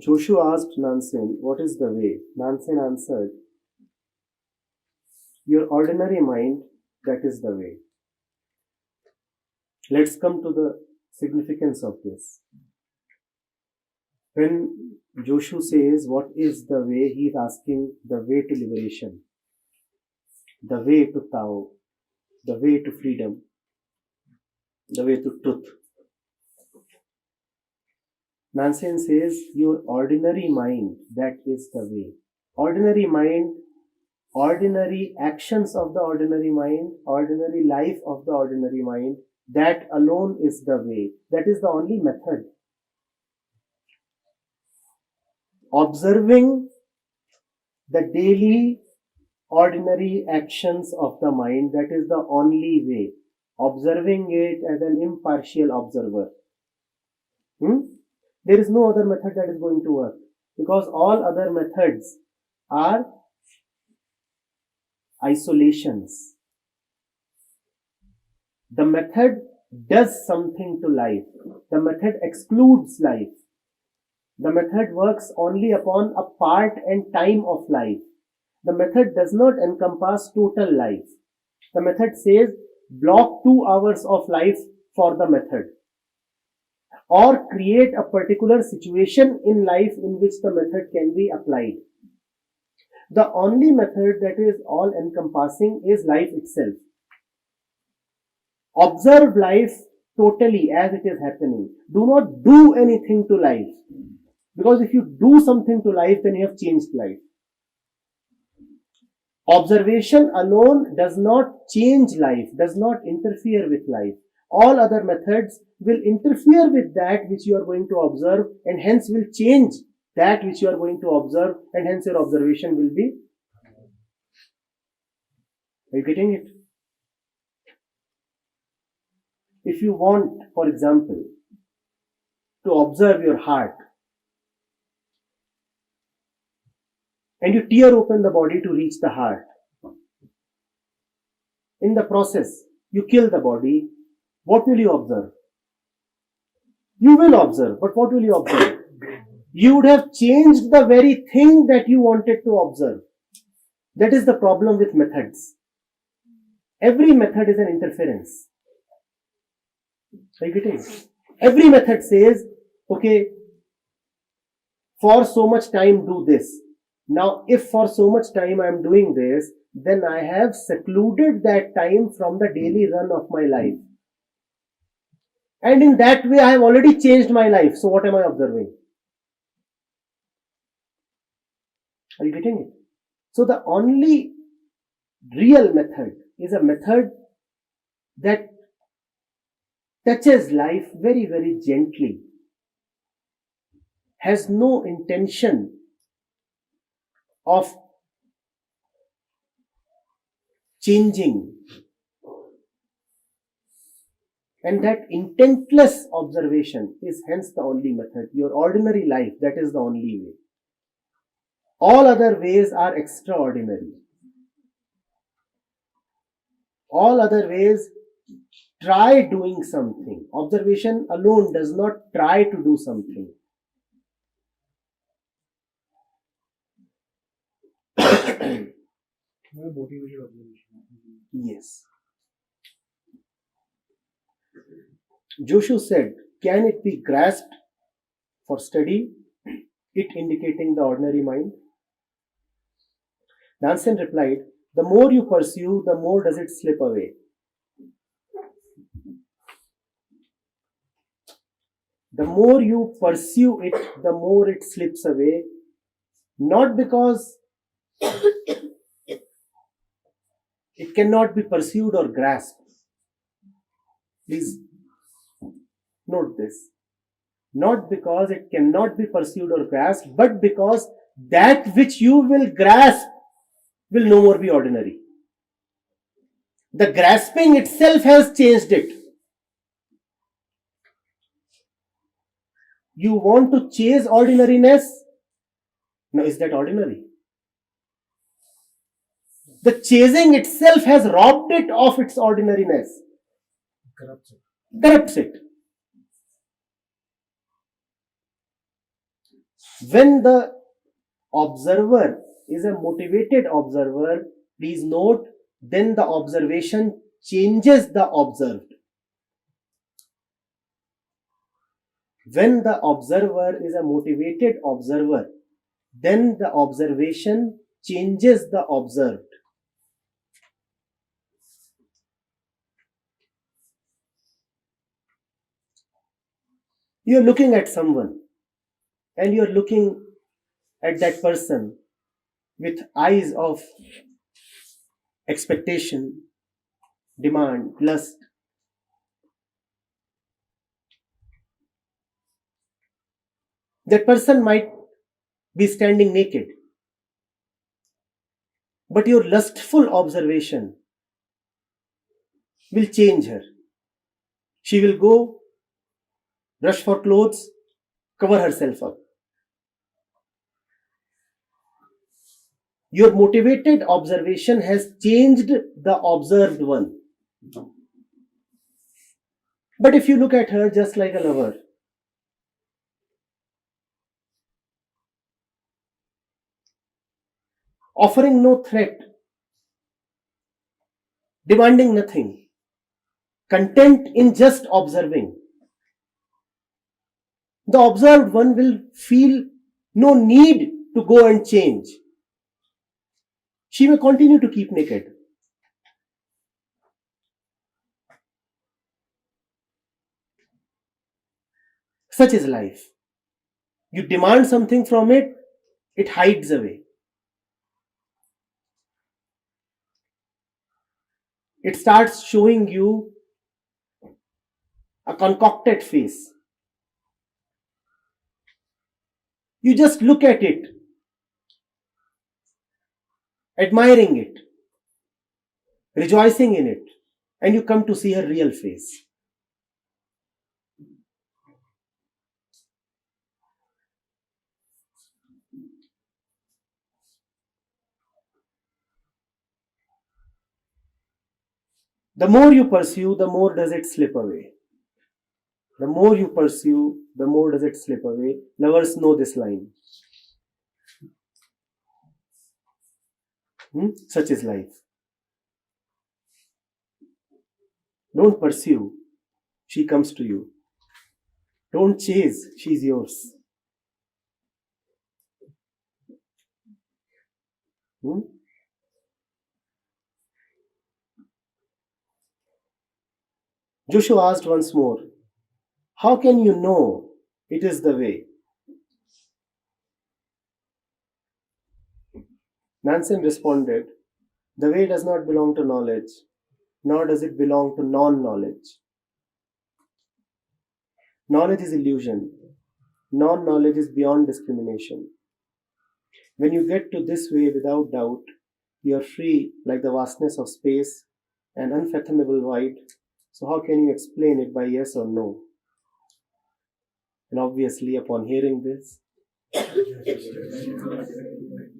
Joshu asked Nansen, "What is the way?" Nansen answered, "Your ordinary mind, that is the way." Let's come to the significance of this. When Joshu says, "What is the way?" he is asking the way to liberation, the way to Tao, the way to freedom, the way to truth. Nansen says, "Your ordinary mind, that is the way." Ordinary mind, ordinary actions of the ordinary mind, ordinary life of the ordinary mind, that alone is the way. That is the only method. Observing the daily ordinary actions of the mind, that is the only way. Observing it as an impartial observer. There is no other method that is going to work, because all other methods are isolations. The method does something to life. The method excludes life. The method works only upon a part and time of life. The method does not encompass total life. The method says, block 2 hours of life for the method, or create a particular situation in life in which the method can be applied. The only method that is all encompassing is life itself. Observe life totally as it is happening. Do not do anything to life. Because if you do something to life, then you have changed life. Observation alone does not change life, does not interfere with life. All other methods will interfere with that which you are going to observe, and hence will change that which you are going to observe, and hence your observation will be. Are you getting it? If you want, for example, to observe your heart, and you tear open the body to reach the heart, in the process, you kill the body, what will you observe? You will observe, but what will you observe? You would have changed the very thing that you wanted to observe. That is the problem with methods. Every method is an interference. Are you getting it? Every method says, okay, for so much time do this. Now, if for so much time I am doing this, then I have secluded that time from the daily run of my life. And in that way, I have already changed my life. So what am I observing? Are you getting it? So the only real method is a method that touches life very, very gently, has no intention of changing, and that intentless observation is hence the only method. Your ordinary life, that is the only way. All other ways are extraordinary. All other ways try doing something. Observation alone does not try to do something. Motivated observation. Yes. Joshu said, "Can it be grasped for study, it indicating the ordinary mind?" Nansen replied, "The more you pursue, the more does it slip away." The more you pursue it, the more it slips away. Not because it cannot be pursued or grasped. Please note this. Not because it cannot be pursued or grasped, but because that which you will grasp will no more be ordinary. The grasping itself has changed it. You want to chase ordinariness? Now, is that ordinary? The chasing itself has robbed it of its ordinariness. Corrupts it. When the observer is a motivated observer, please note, then the observation changes the observed. When the observer is a motivated observer, then the observation changes the observed. You are looking at someone and you are looking at that person with eyes of expectation, demand, lust. That person might be standing naked, but your lustful observation will change her. She will go, rush for clothes, cover herself up. Your motivated observation has changed the observed one. But if you look at her just like a lover, offering no threat, demanding nothing, content in just observing, the observed one will feel no need to go and change. She may continue to keep naked. Such is life. You demand something from it, it hides away. It starts showing you a concocted face. You just look at it, admiring it, rejoicing in it, and you come to see her real face. The more you pursue, the more does it slip away. The more you pursue, the more does it slip away. Lovers know this line. Such is life. Don't pursue, she comes to you. Don't chase, she's yours. Joshu asked once more, how can you know it is the way? Nansen responded, the way does not belong to knowledge, nor does it belong to non-knowledge. Knowledge is illusion. Non-knowledge is beyond discrimination. When you get to this way without doubt, you are free like the vastness of space and unfathomable void. So how can you explain it by yes or no? And obviously, upon hearing this,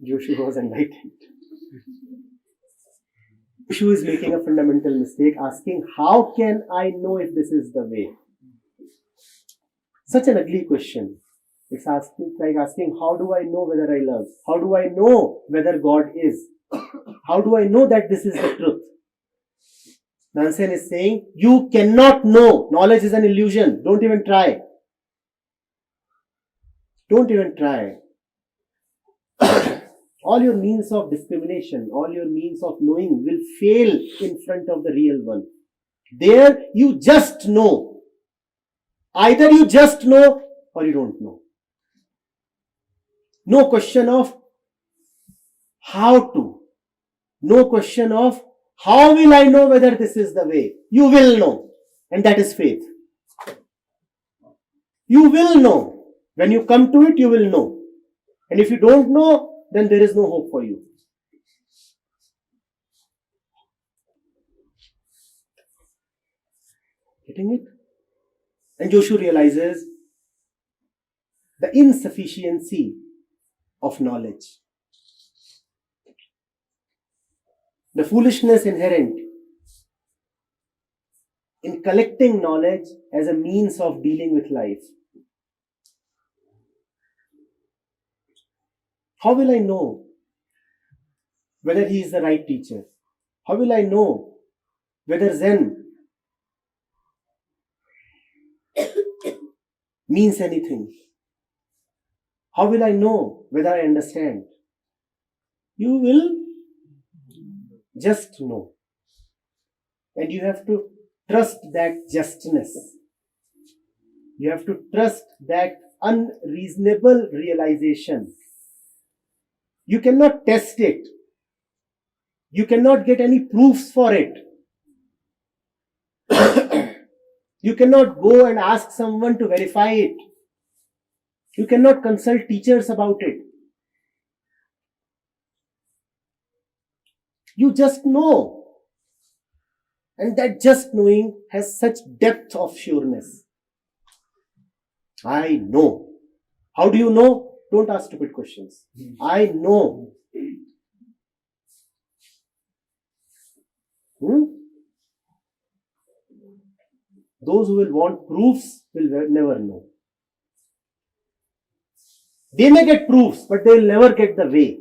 Joshu was enlightened. Joshu is making a fundamental mistake, asking, how can I know if this is the way? Such an ugly question. It's like asking, how do I know whether I love? How do I know whether God is? How do I know that this is the truth? Nansen is saying, you cannot know. Knowledge is an illusion. Don't even try. Don't even try. All your means of discrimination, all your means of knowing will fail in front of the real one. There, you just know. Either you just know or you don't know. No question of how to. No question of how will I know whether this is the way. You will know. And that is faith. You will know. When you come to it, you will know. And if you don't know, then there is no hope for you. Getting it? And Joshu realizes the insufficiency of knowledge. The foolishness inherent in collecting knowledge as a means of dealing with life. How will I know whether he is the right teacher? How will I know whether Zen means anything? How will I know whether I understand? You will just know. And you have to trust that justness. You have to trust that unreasonable realization. You cannot test it. You cannot get any proofs for it. You cannot go and ask someone to verify it. You cannot consult teachers about it. You just know. And that just knowing has such depth of sureness. I know. How do you know? Don't ask stupid questions. I know. Those who will want proofs will never know. They may get proofs, but they will never get the way.